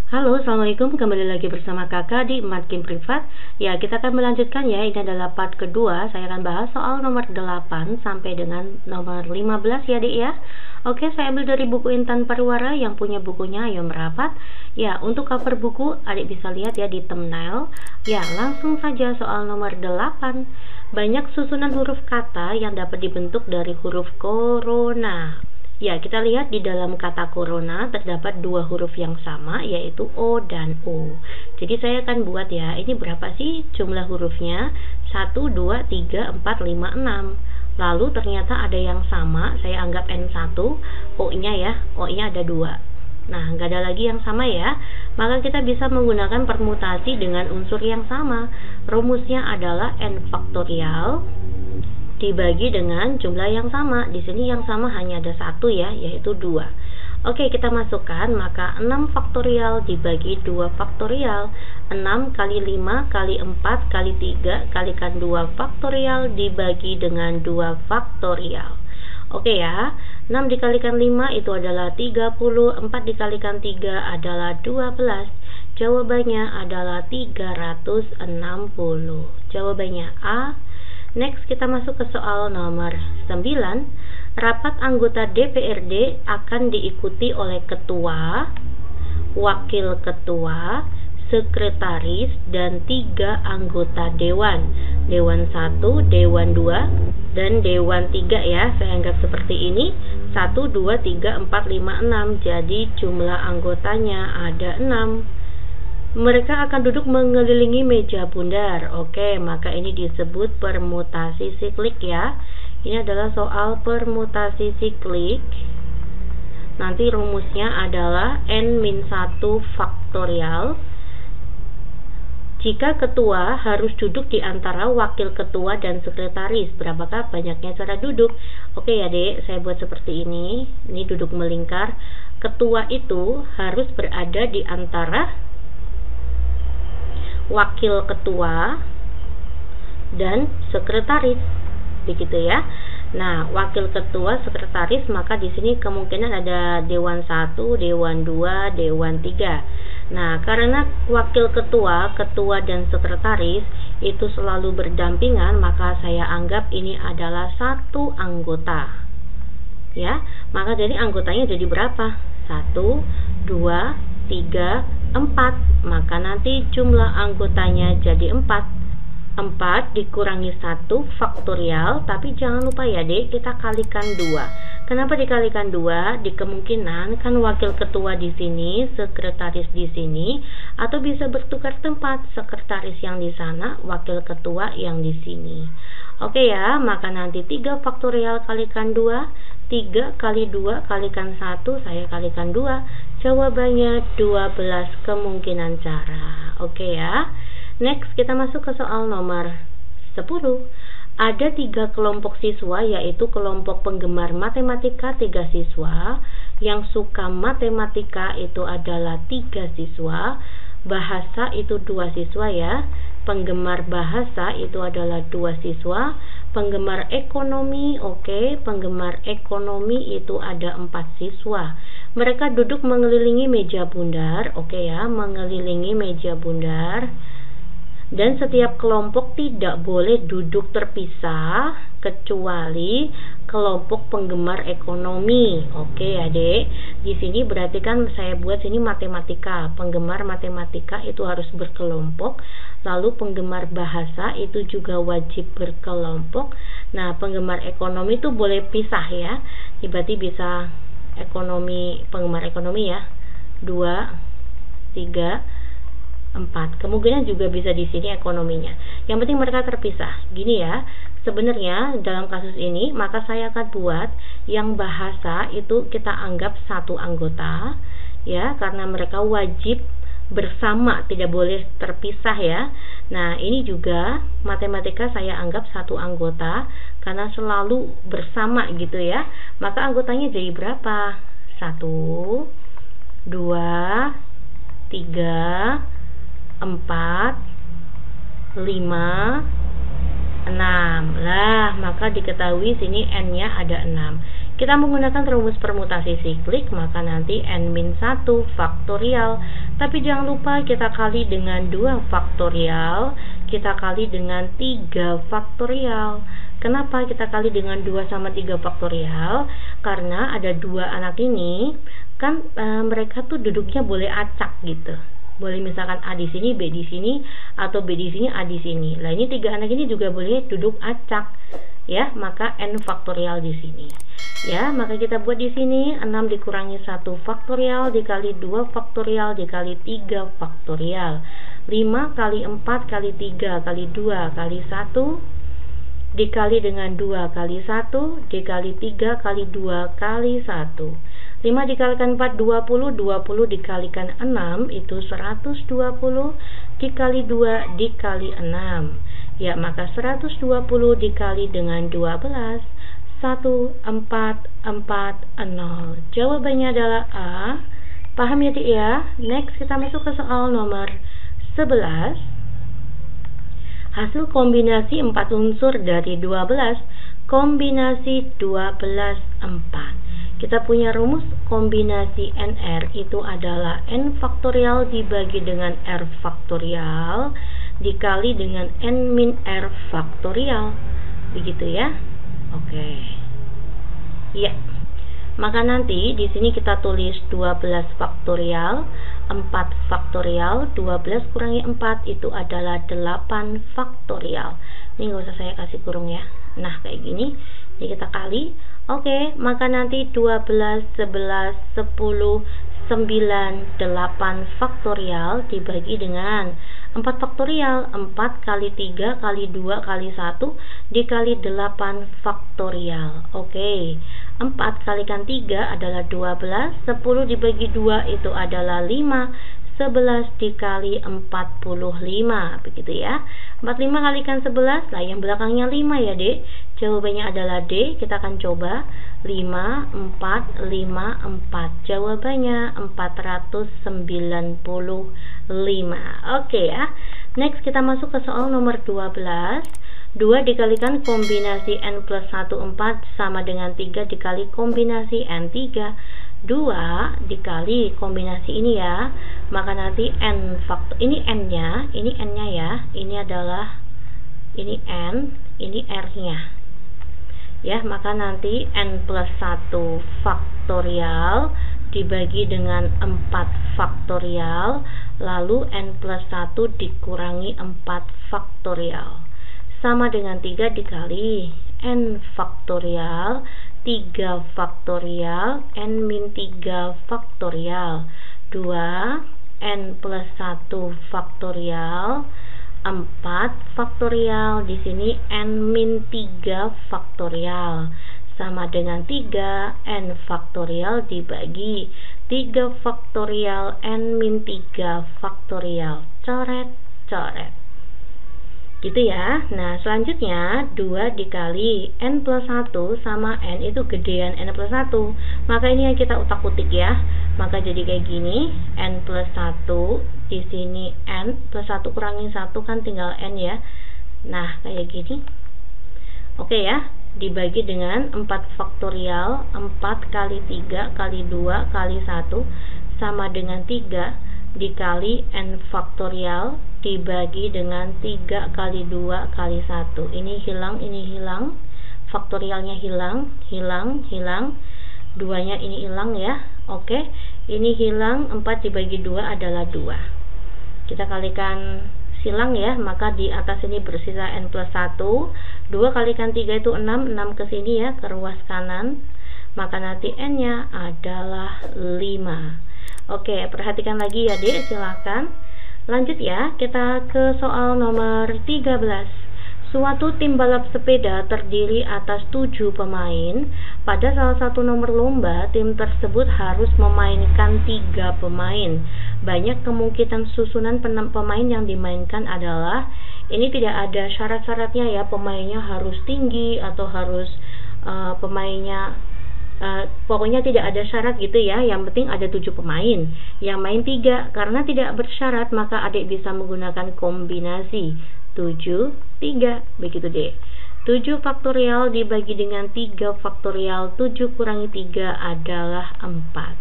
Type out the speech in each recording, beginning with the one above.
Halo, Assalamualaikum. Kembali lagi bersama kakak di Matkin Privat. Ya, kita akan melanjutkan ya. Ini adalah part kedua. Saya akan bahas soal nomor 8 sampai dengan nomor 15 ya, Dik ya. Oke, saya ambil dari buku Intan Pariwara. Yang punya bukunya ayo merapat. Ya, untuk cover buku adik bisa lihat ya di thumbnail. Ya, langsung saja soal nomor 8. Banyak susunan huruf kata yang dapat dibentuk dari huruf corona. Ya, kita lihat di dalam kata corona terdapat dua huruf yang sama, yaitu O dan O. Jadi saya akan buat ya, ini berapa sih jumlah hurufnya? 1, 2, 3, 4, 5, 6. Lalu ternyata ada yang sama, saya anggap N1, O-nya ya, O-nya ada 2. Nah, nggak ada lagi yang sama ya, maka kita bisa menggunakan permutasi dengan unsur yang sama. Rumusnya adalah N faktorial dibagi dengan jumlah yang sama. Di sini yang sama hanya ada satu ya, yaitu 2. Oke, kita masukkan, maka 6 faktorial dibagi 2 faktorial. 6 kali 5 kali 4 kali 3 kalikan 2 faktorial dibagi dengan 2 faktorial. Oke ya, 6 dikalikan 5 itu adalah 30, 4 dikalikan 3 adalah 12. Jawabannya adalah 360. Jawabannya A. Next, kita masuk ke soal nomor 9. Rapat anggota DPRD akan diikuti oleh ketua, wakil ketua, sekretaris, dan 3 anggota dewan. Dewan 1, dewan 2, dan dewan 3 ya. Saya anggap seperti ini. 1, 2, 3, 4, 5, 6. Jadi jumlah anggotanya ada 6. Mereka akan duduk mengelilingi meja bundar. Oke, maka ini disebut permutasi siklik ya. Ini adalah soal permutasi siklik. Nanti rumusnya adalah N-1 faktorial. Jika ketua harus duduk di antara wakil ketua dan sekretaris, berapakah banyaknya cara duduk? Oke ya Dek, saya buat seperti ini. Ini duduk melingkar. Ketua itu harus berada di antara wakil ketua dan sekretaris, begitu ya. Nah, wakil ketua, sekretaris, maka di sini kemungkinan ada dewan 1, dewan 2, dewan 3. Nah, karena wakil ketua, ketua dan sekretaris itu selalu berdampingan, maka saya anggap ini adalah satu anggota. Ya, maka dari anggotanya jadi berapa? 1, 2, 3, 4. Maka nanti jumlah anggotanya jadi 4. 4 dikurangi 1 faktorial, tapi jangan lupa ya Dek, kita kalikan 2. Kenapa dikalikan 2? Di kemungkinan kan wakil ketua di sini, sekretaris di sini, atau bisa bertukar tempat, sekretaris yang di sana, wakil ketua yang di sini. Oke ya, maka nanti 3 faktorial kalikan 2, 3 kali 2 kalikan 1, saya kalikan 2. Jawabannya 12 kemungkinan cara. Oke ya. Next, kita masuk ke soal nomor 10. Ada 3 kelompok siswa, yaitu kelompok penggemar matematika 3 siswa, yang suka matematika itu adalah 3 siswa, bahasa itu 2 siswa ya, penggemar bahasa itu adalah 2 siswa, penggemar ekonomi, penggemar ekonomi itu ada 4 siswa. Mereka duduk mengelilingi meja bundar, mengelilingi meja bundar. Dan setiap kelompok tidak boleh duduk terpisah kecuali kelompok penggemar ekonomi. Oke ya Dek. Di sini berarti kan saya buat sini matematika. Penggemar matematika itu harus berkelompok. Lalu penggemar bahasa itu juga wajib berkelompok. Nah, penggemar ekonomi itu boleh pisah ya. Berarti bisa ekonomi, penggemar ekonomi ya. 2, 3, 4. Kemungkinan juga bisa di sini ekonominya. Yang penting mereka terpisah. Gini ya, sebenarnya dalam kasus ini maka saya akan buat yang bahasa itu kita anggap satu anggota ya, karena mereka wajib bersama, tidak boleh terpisah ya. Nah, ini juga matematika saya anggap satu anggota karena selalu bersama gitu ya. Maka anggotanya jadi berapa? 1, 2, 3, 4, 5, 6. Lah, maka diketahui sini N-nya ada 6. kita menggunakan rumus permutasi siklik, maka nanti n-1 faktorial. Tapi jangan lupa kita kali dengan 2 faktorial, kita kali dengan 3 faktorial. Kenapa kita kali dengan 2 sama 3 faktorial? Karena ada 2 anak ini, kan mereka tuh duduknya boleh acak gitu. Boleh misalkan A di sini, B di sini, atau B di sini, A di sini. Nah, ini 3 anak ini juga boleh duduk acak. Ya, maka n faktorial di sini. Ya, maka kita buat di sini 6 dikurangi 1 faktorial dikali 2 faktorial dikali 3 faktorial. 5 kali 4 kali 3 kali 2 kali 1 dikali dengan 2 kali 1 dikali 3 kali 2 kali 1. 5 dikalikan 4 20, 20 dikalikan 6 itu 120 dikali 2 dikali 6. Ya, maka 120 dikali dengan 12 1440. Jawabannya adalah A. Paham ya, Dik ya? Next kita masuk ke soal nomor 11. Hasil kombinasi 4 unsur dari 12. Kombinasi 12 4. Kita punya rumus kombinasi NR itu adalah N faktorial dibagi dengan R faktorial dikali dengan N min R faktorial. Begitu ya. Oke. Ya. Maka nanti di sini kita tulis 12 faktorial, 4 faktorial, 12 kurangi 4 itu adalah 8 faktorial. Ini nggak usah saya kasih kurung ya. Nah, kayak gini. Ini kita kali. Oke, maka nanti 12, 11, 10, 9, 8 faktorial dibagi dengan 4 faktorial, 4 kali 3 kali 2 kali 1 dikali 8 faktorial. Oke, 4 kalikan 3 adalah 12, 10 dibagi 2 itu adalah 5, 11 dikali 45, begitu ya. 45 kalikan 11, lah yang belakangnya 5 ya, Dek. Jawabannya adalah D. Kita akan coba 5, 4, 5, 4. Jawabannya 495. Oke ya. Next kita masuk ke soal nomor 12. 2 dikalikan kombinasi N plus 1, 4 sama dengan 3 dikali kombinasi N3. 2 dikali kombinasi ini ya, maka nanti N faktor, ini N-nya, ini N-nya ya, ini adalah, ini N, ini R-nya ya, maka nanti N plus 1 faktorial dibagi dengan 4 faktorial, lalu N plus 1 dikurangi 4 faktorial sama dengan 3 dikali N faktorial 3 faktorial N min 3 faktorial 2 N plus 1 faktorial 4 faktorial, di sini N min 3 faktorial sama dengan 3 N faktorial dibagi 3 faktorial N min 3 faktorial. Coret, coret. Gitu ya. Nah, selanjutnya 2 dikali N plus 1 sama N itu gedean N plus 1. Maka ini yang kita utak-utik ya. Maka jadi kayak gini, N plus 1, di sini N plus 1 kurangi 1 kan tinggal N ya. Nah, kayak gini. Oke ya, dibagi dengan 4 faktorial, 4 kali 3 kali 2 kali 1 sama dengan 3 dikali N faktorial dibagi dengan 3 kali 2 kali 1. Ini hilang, faktorialnya hilang, hilang, 2-nya ini hilang ya. Oke, ini hilang, 4 dibagi 2 adalah 2. Kita kalikan silang ya, maka di atas ini bersisa N plus 1. 2 kalikan 3 itu 6, 6 ke sini ya, ke ruas kanan. Maka nanti N-nya adalah 5. Oke, perhatikan lagi ya, Dek, silahkan. Lanjut ya, kita ke soal nomor 13. Suatu tim balap sepeda terdiri atas 7 pemain. Pada salah satu nomor lomba, tim tersebut harus memainkan 3 pemain. Banyak kemungkinan susunan pemain yang dimainkan adalah, ini tidak ada syarat-syaratnya ya, pemainnya harus tinggi atau harus pemainnya pokoknya tidak ada syarat gitu ya. Yang penting ada 7 pemain yang main 3. Karena tidak bersyarat, maka adik bisa menggunakan kombinasi 7, 3, begitu deh. 7 faktorial dibagi dengan 3 faktorial, 7 kurangi 3 adalah 4.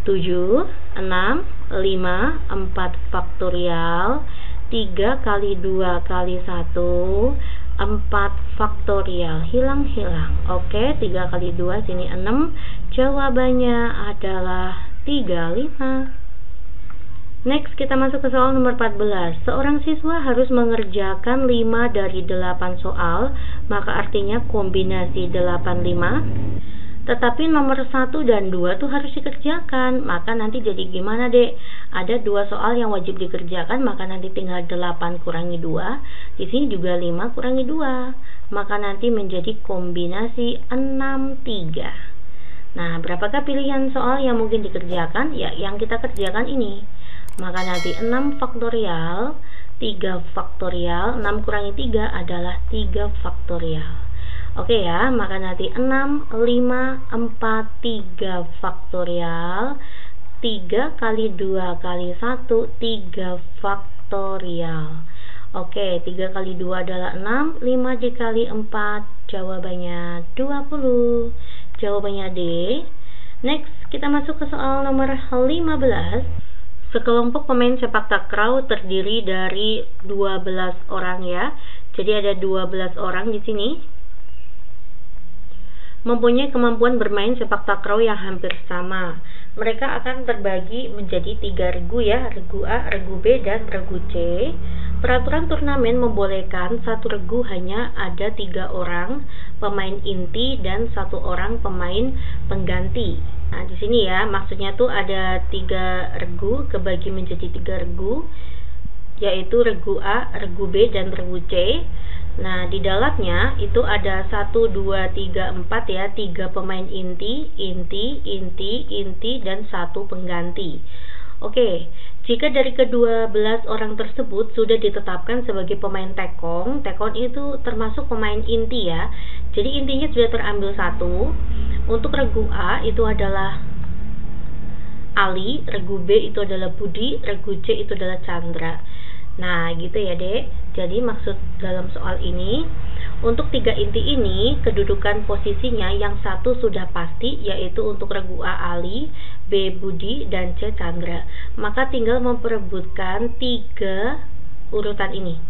7, 6, 5, 4 faktorial, 3 kali 2 kali 1, 4 faktorial. Hilang-hilang. Oke, 3 kali 2 sini 6. Jawabannya adalah 35. Next, kita masuk ke soal nomor 14. Seorang siswa harus mengerjakan 5 dari 8 soal, maka artinya kombinasi 85. Tetapi nomor 1 dan 2 tuh harus dikerjakan. Maka nanti jadi gimana, Dek? Ada 2 soal yang wajib dikerjakan, maka nanti tinggal 8 kurangi 2. Di sini juga 5 kurangi 2. Maka nanti menjadi kombinasi 63. Nah, berapakah pilihan soal yang mungkin dikerjakan? Ya, yang kita kerjakan ini. Maka nanti 6 faktorial, 3 faktorial, 6 kurangi 3 adalah 3 faktorial. Oke ya, maka nanti 6, 5, 4, 3 faktorial, 3 kali 2 kali 1, 3 faktorial. Oke, 3 kali 2 adalah 6, 5 dikali 4, jawabannya 20. Jawabannya D. Next, kita masuk ke soal nomor 15. Sekelompok pemain sepak takraw terdiri dari 12 orang ya. Jadi ada 12 orang di sini. Mempunyai kemampuan bermain sepak takraw yang hampir sama. Mereka akan terbagi menjadi 3 regu ya, regu A, regu B, dan regu C. Peraturan turnamen membolehkan satu regu hanya ada 3 orang pemain inti dan 1 orang pemain pengganti. Nah, di sini ya, maksudnya tuh ada 3 regu kebagi menjadi 3 regu, yaitu regu A, regu B, dan regu C. Nah, di dalamnya itu ada 1, 2, 3, 4 ya, 3 pemain inti, dan 1 pengganti. Oke, jika dari ke-12 orang tersebut sudah ditetapkan sebagai pemain tekong itu termasuk pemain inti ya. Jadi intinya sudah terambil 1. Untuk regu A itu adalah Ali, regu B itu adalah Budi, regu C itu adalah Chandra. Nah, gitu ya, Dek. Jadi maksud dalam soal ini, untuk 3 inti ini kedudukan posisinya yang 1 sudah pasti, yaitu untuk regu A Ali, B Budi, dan C Chandra. Maka tinggal memperebutkan 3 urutan ini.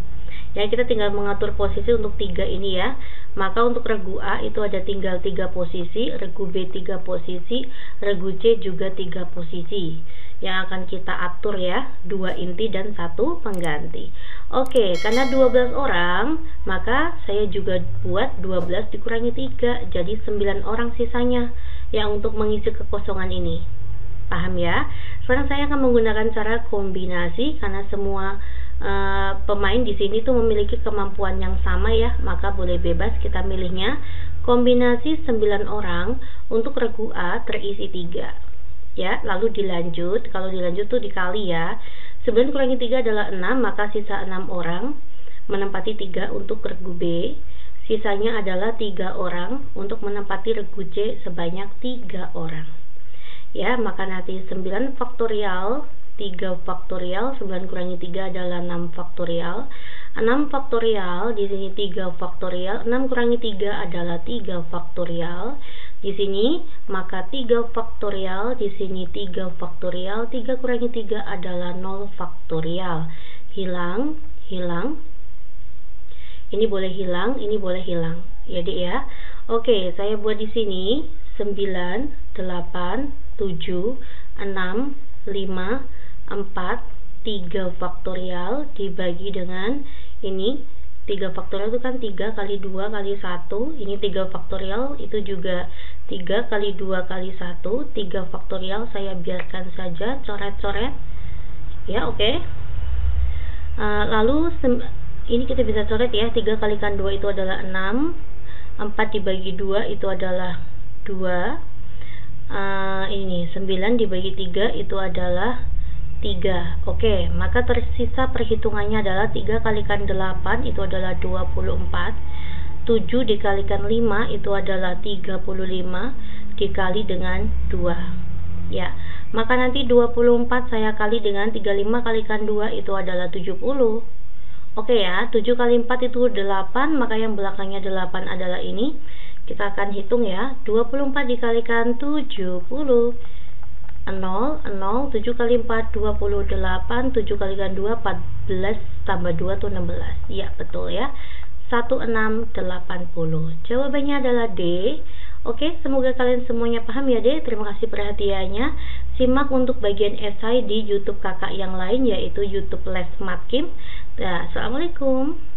Ya, kita tinggal mengatur posisi untuk 3 ini ya. Maka untuk regu A itu ada tinggal 3 posisi, regu B 3 posisi, regu C juga 3 posisi. Yang akan kita atur ya, 2 inti dan 1 pengganti. Oke, karena 12 orang, maka saya juga buat 12 dikurangi 3, jadi 9 orang sisanya yang untuk mengisi kekosongan ini. Paham ya? Sekarang saya akan menggunakan cara kombinasi karena semua pemain di sini tuh memiliki kemampuan yang sama ya, maka boleh bebas kita milihnya. Kombinasi 9 orang untuk regu A terisi 3 ya, lalu dilanjut. Kalau dilanjut tuh dikali ya, 9 kurangi 3 adalah 6, maka sisa 6 orang menempati 3 untuk regu B, sisanya adalah 3 orang untuk menempati regu C sebanyak 3 orang ya. Maka nanti 9 faktorial 3 faktorial, 9 kurangi 3 adalah 6 faktorial. 6 faktorial, di sini 3 faktorial, 6 kurangi 3 adalah 3 faktorial. Di sini, maka 3 faktorial, di sini 3 faktorial, 3 kurangi 3 adalah 0 faktorial. Hilang, hilang. Ini boleh hilang, ini boleh hilang. Ya, Dek ya. Oke, saya buat di sini 9, 8, 7, 6, 5, 4, 3 faktorial dibagi dengan ini 3 faktorial itu kan 3 kali 2 kali 1, ini 3 faktorial itu juga 3 kali 2 kali 1, 3 faktorial saya biarkan saja coret-coret ya. Oke. Lalu ini kita bisa coret ya, 3 kalikan 2 itu adalah 6, 4 dibagi 2 itu adalah 2, ini 9 dibagi 3 itu adalah 3. Oke, maka tersisa perhitungannya adalah 3 kalikan 8 itu adalah 24, 7 dikalikan 5 itu adalah 35 dikali dengan 2 ya. Maka nanti 24 saya kali dengan 35 kalikan 2 itu adalah 70. Oke ya, 7 kali 4 itu 8, maka yang belakangnya 8 adalah ini. Kita akan hitung ya, 24 dikalikan 70. 0, 7 kali 4, 28, 7 kalikan 2, 14, tambah 2 itu 16. Ya, betul ya. 1680. Jawabannya adalah D. Oke, semoga kalian semuanya paham ya D. Terima kasih perhatiannya. Simak untuk bagian esai di YouTube kakak yang lain, yaitu YouTube Les Matkim. Assalamualaikum.